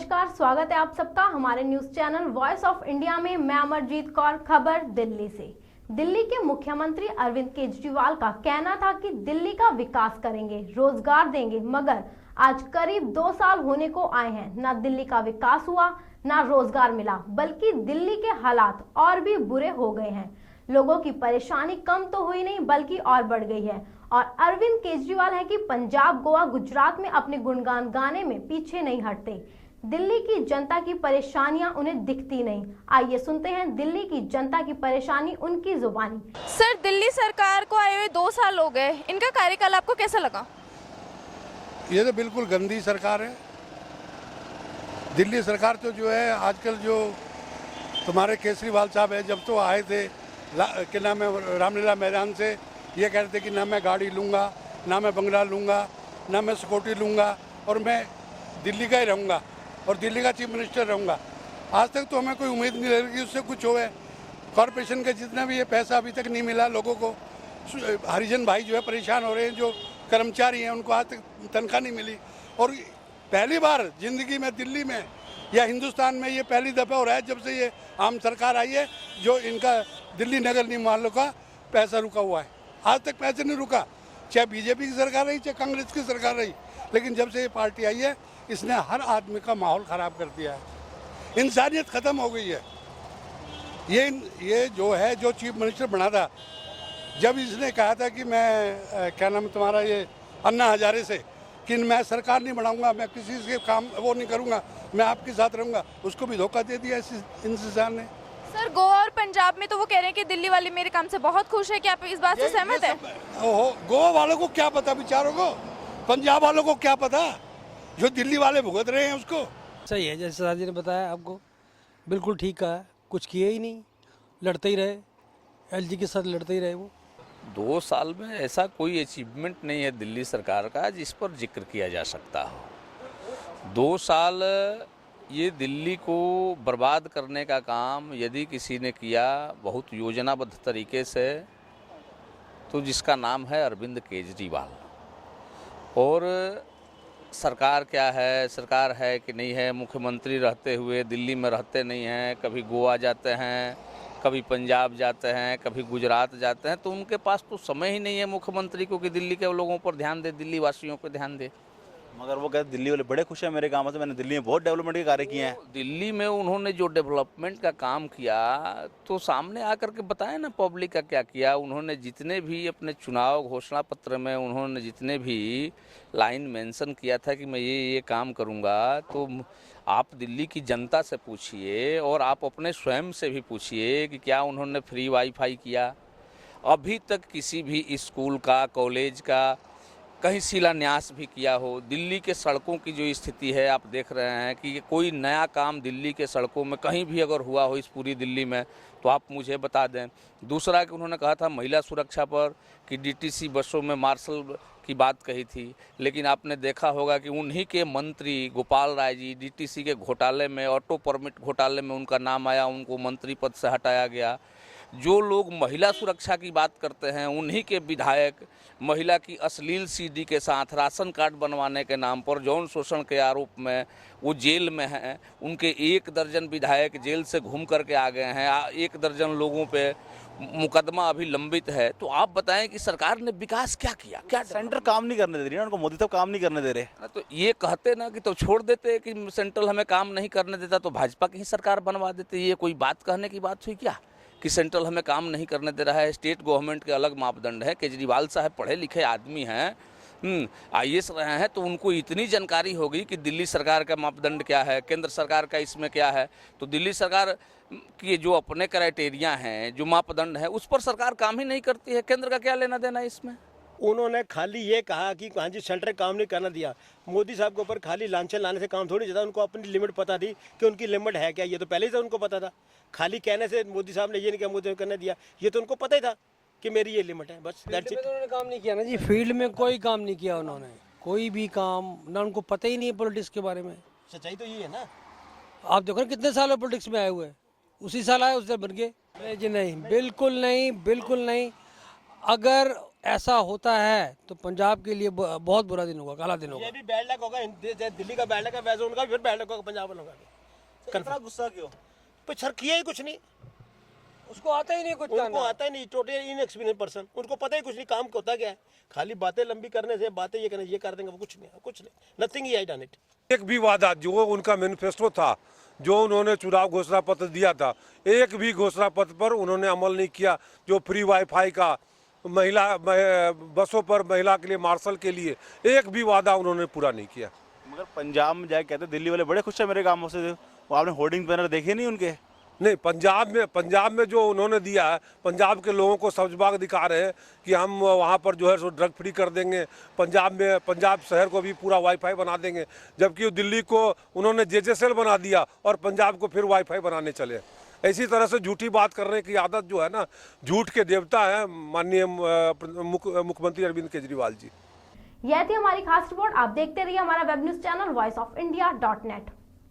नमस्कार, स्वागत है आप सबका हमारे news channel voice of India में। मैं अमरजीत कौर। खबर दिल्ली से। दिल्ली के मुख्यमंत्री अरविंद केजरीवाल का कहना था कि दिल्ली का विकास करेंगे, रोजगार देंगे, मगर आज करीब 2 साल होने को आए हैं, ना दिल्ली का विकास हुआ, ना रोजगार मिला, बल्कि दिल्ली के हालात और भी बुरे हो गए हैं। लोगों की परेशानी कम तो हुई नहीं बल्कि और बढ़ गई है। और अरविंद केजरीवाल है कि पंजाब, गोवा, गुजरात में अपने गुणगान गाने में पीछे नहीं हटते। दिल्ली की जनता की परेशानियां उन्हें दिखती नहीं। आइए सुनते हैं दिल्ली की जनता की परेशानी उनकी जुबानी। सर, दिल्ली सरकार को आए हुए 2 साल हो गए, इनका कार्यकाल आपको कैसा लगा? ये तो बिल्कुल गंदी सरकार है। दिल्ली सरकार तो जो है आजकल जो तुम्हारे केजरीवाल साहब है, जब तो आए थे क्या नाम है रामलीला मैदान से, ये कह रहे थे कि ना मैं गाड़ी लूँगा, ना मैं बंगला लूँगा, ना मैं सिक्योरिटी लूँगा और मैं दिल्ली का ही रहूँगा और दिल्ली का चीफ मिनिस्टर रहूँगा। आज तक तो हमें कोई उम्मीद नहीं लगी कि उससे कुछ होए। कॉरपोरेशन का जितना भी ये पैसा अभी तक नहीं मिला लोगों को। हरिजन भाई जो है परेशान हो रहे हैं, जो कर्मचारी हैं उनको आज तक तनख्वाह नहीं मिली। और पहली बार ज़िंदगी में दिल्ली में या हिंदुस्तान में ये पहली दफ़ा हो रहा है जब से ये आम सरकार आई है, जो इनका दिल्ली नगर निगम वालों का पैसा रुका हुआ है। आज तक पैसे नहीं रुका, चाहे बीजेपी की सरकार रही, चाहे कांग्रेस की सरकार रही, लेकिन जब से ये पार्टी आई है इसने हर आदमी का माहौल ख़राब कर दिया है। इंसानियत ख़त्म हो गई है। ये जो है, जो चीफ मिनिस्टर बना था, जब इसने कहा था कि मैं क्या नाम तुम्हारा ये अन्ना हजारे से कि मैं सरकार नहीं बनाऊंगा, मैं किसी से काम वो नहीं करूंगा, मैं आपके साथ रहूंगा, उसको भी धोखा दे दिया इस इंसान ने। सर, गोवा और पंजाब में तो वो कह रहे हैं कि दिल्ली वाले मेरे काम से बहुत खुश है। क्या आप इस बात से सहमत हैं? गोवा वालों को क्या पता बेचारों को, पंजाब वालों को क्या पता, जो दिल्ली वाले भुगत रहे हैं उसको। सही है, जैसे सर जी ने बताया आपको, बिल्कुल ठीक कहा है। कुछ किए ही नहीं, लड़ते ही रहे, एलजी के साथ लड़ते ही रहे। वो 2 साल में ऐसा कोई अचीवमेंट नहीं है दिल्ली सरकार का जिस पर जिक्र किया जा सकता हो। 2 साल ये दिल्ली को बर्बाद करने का काम यदि किसी ने किया बहुत योजनाबद्ध तरीके से, तो जिसका नाम है अरविंद केजरीवाल। और सरकार क्या है, सरकार है कि नहीं है, मुख्यमंत्री रहते हुए दिल्ली में रहते नहीं हैं, कभी गोवा जाते हैं, कभी पंजाब जाते हैं, कभी गुजरात जाते हैं, तो उनके पास तो समय ही नहीं है मुख्यमंत्री को कि दिल्ली के लोगों पर ध्यान दे, दिल्ली वासियों पर ध्यान दे। मगर वो कहते दिल्ली वाले बड़े खुश हैं मेरे काम से, मैंने दिल्ली में बहुत डेवलपमेंट के कार्य किए हैं। दिल्ली में उन्होंने जो डेवलपमेंट का काम किया तो सामने आकर के बताया ना पब्लिक का क्या किया। उन्होंने जितने भी अपने चुनाव घोषणा पत्र में उन्होंने जितने भी लाइन मेंशन किया था कि मैं ये काम करूँगा, तो आप दिल्ली की जनता से पूछिए और आप अपने स्वयं से भी पूछिए कि क्या उन्होंने फ्री वाईफाई किया। अभी तक किसी भी स्कूल का, कॉलेज का कहीं शिलान्यास भी किया हो। दिल्ली के सड़कों की जो स्थिति है आप देख रहे हैं कि कोई नया काम दिल्ली के सड़कों में कहीं भी अगर हुआ हो इस पूरी दिल्ली में तो आप मुझे बता दें। दूसरा कि उन्होंने कहा था महिला सुरक्षा पर कि डीटीसी बसों में मार्शल की बात कही थी, लेकिन आपने देखा होगा कि उन्हीं के मंत्री गोपाल राय जी डीटीसी के घोटाले में, ऑटो परमिट घोटाले में उनका नाम आया, उनको मंत्री पद से हटाया गया। जो लोग महिला सुरक्षा की बात करते हैं उन्हीं के विधायक महिला की अश्लील सीडी के साथ राशन कार्ड बनवाने के नाम पर यौन शोषण के आरोप में वो जेल में हैं। उनके 1 दर्जन विधायक जेल से घूम करके आ गए हैं। 1 दर्जन लोगों पे मुकदमा अभी लंबित है। तो आप बताएं कि सरकार ने विकास क्या किया? क्या सेंटर काम नहीं करने दे रही है, उनको मोदी साहब काम नहीं करने दे रहे। तो ये कहते ना कि तो छोड़ देते कि सेंट्रल हमें काम नहीं करने देता तो भाजपा की ही सरकार बनवा देते। ये कोई बात कहने की बात हुई क्या कि सेंट्रल हमें काम नहीं करने दे रहा है? स्टेट गवर्नमेंट के अलग मापदंड है। केजरीवाल साहब पढ़े लिखे आदमी हैं, IAS रहे हैं, तो उनको इतनी जानकारी होगी कि दिल्ली सरकार का मापदंड क्या है, केंद्र सरकार का इसमें क्या है। तो दिल्ली सरकार की जो अपने क्राइटेरिया हैं, जो मापदंड है, उस पर सरकार काम ही नहीं करती है। केंद्र का क्या लेना देना इसमें? उन्होंने खाली ये कहा कि हाँ जी सेंटर काम नहीं करना दिया। मोदी साहब के ऊपर खाली लांछन लाने से काम थोड़ी जाता। उनको अपनी लिमिट पता थी कि उनकी लिमिट है क्या, ये तो पहले ही से उनको पता था। खाली कहने से मोदी साहब ने ये नहीं किया, मोदी ने करने दिया, ये तो उनको पता ही था कि मेरी ये लिमिट है। बस उन्होंने काम नहीं किया ना जी, फील्ड में कोई काम नहीं किया उन्होंने, कोई भी काम ना, उनको पता ही नहीं है पॉलिटिक्स के बारे में। सच्चाई तो ये है ना। आप देखो कितने साल पॉलिटिक्स में आए हुए, उसी साल आए उस दिन बन गए जी? नहीं, बिल्कुल नहीं, बिल्कुल नहीं। अगर ऐसा होता है तो पंजाब के लिए बहुत बुरा दिन होगा, काला दिन होगा। ये भी बैड लक होगा, दिल्ली का बैड लक है वैसे उनका भी फिर बैड लक होगा पंजाब वालों का भी। इतना गुस्सा क्यों? पर सर किया ही कुछ नहीं, उसको आता ही नहीं कुछ उनको आता ही नहीं, टोटली इनएक्सपीरियंस पर्सन, उनको पता ही कुछ नहीं काम होता क्या है, खाली बातें लंबी करने से, बातें ये करने ये कर देंगे, वो कुछ नहीं, nothing he I done it. एक भी वादा जो उनका मैनिफेस्टो था, जो उन्होंने चुनाव घोषणा पत्र दिया था, एक भी घोषणा पत्र पर उन्होंने अमल नहीं किया। जो फ्री वाईफाई का, महिला बसों पर महिला के लिए, मार्शल के लिए, एक भी वादा उन्होंने पूरा नहीं किया। मगर पंजाब में जाके कहते दिल्ली वाले बड़े खुश है मेरे कामों से। वो आपने होर्डिंग बैनर देखे नहीं उनके? नहीं, पंजाब में जो उन्होंने दिया है, पंजाब के लोगों को सब्जबाग दिखा रहे हैं कि हम वहाँ पर जो है सो ड्रग फ्री कर देंगे, पंजाब शहर को भी पूरा वाईफाई बना देंगे, जबकि दिल्ली को उन्होंने जेजेसेल बना दिया और पंजाब को फिर वाईफाई बनाने चले। इसी तरह से झूठी बात करने की आदत जो है ना, झूठ के देवता है माननीय मुख्यमंत्री अरविंद केजरीवाल जी। यह थी हमारी खास रिपोर्ट। आप देखते रहिए हमारा वेब न्यूज चैनल voiceofindia.net।